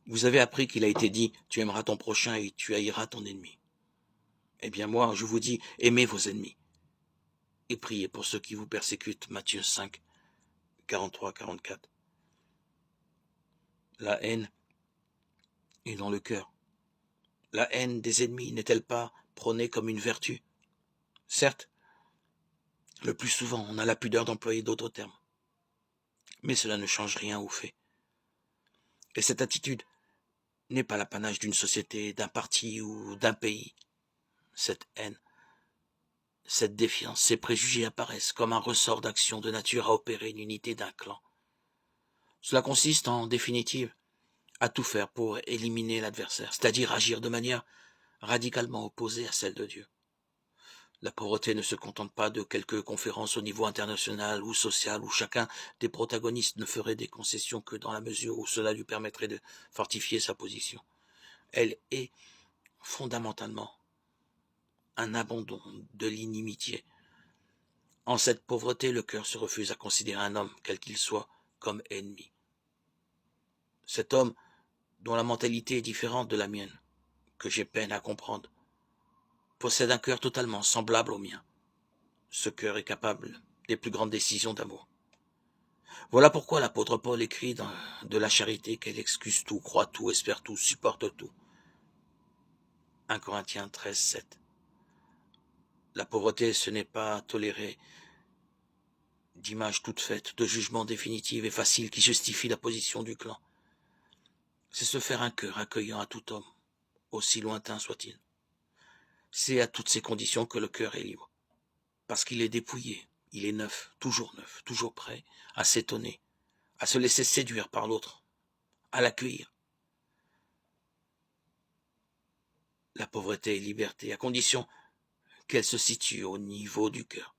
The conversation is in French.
Vous avez appris qu'il a été dit, tu aimeras ton prochain et tu haïras ton ennemi. Eh bien moi, je vous dis, aimez vos ennemis et priez pour ceux qui vous persécutent. Matthieu 5, 43-44. La haine est dans le cœur. La haine des ennemis n'est-elle pas prônée comme une vertu? Certes, le plus souvent, on a la pudeur d'employer d'autres termes, mais cela ne change rien au fait. Et cette attitude n'est pas l'apanage d'une société, d'un parti ou d'un pays. Cette haine, cette défiance, ces préjugés apparaissent comme un ressort d'action de nature à opérer une unité d'un clan. Cela consiste, en définitive, à tout faire pour éliminer l'adversaire, c'est-à-dire agir de manière radicalement opposée à celle de Dieu. La pauvreté ne se contente pas de quelques conférences au niveau international ou social où chacun des protagonistes ne ferait des concessions que dans la mesure où cela lui permettrait de fortifier sa position. Elle est fondamentalement un abandon de l'inimitié. En cette pauvreté, le cœur se refuse à considérer un homme, quel qu'il soit, comme ennemi. Cet homme, dont la mentalité est différente de la mienne, que j'ai peine à comprendre, possède un cœur totalement semblable au mien. Ce cœur est capable des plus grandes décisions d'amour. Voilà pourquoi l'apôtre Paul écrit de la charité qu'elle excuse tout, croit tout, espère tout, supporte tout. 1 Corinthiens 13, 7. La pauvreté, ce n'est pas tolérer d'images toutes faites, de jugements définitifs et faciles qui justifient la position du clan. C'est se faire un cœur accueillant à tout homme, aussi lointain soit-il. C'est à toutes ces conditions que le cœur est libre, parce qu'il est dépouillé, il est neuf, toujours prêt à s'étonner, à se laisser séduire par l'autre, à l'accueillir. La pauvreté est liberté, à condition qu'elle se situe au niveau du cœur.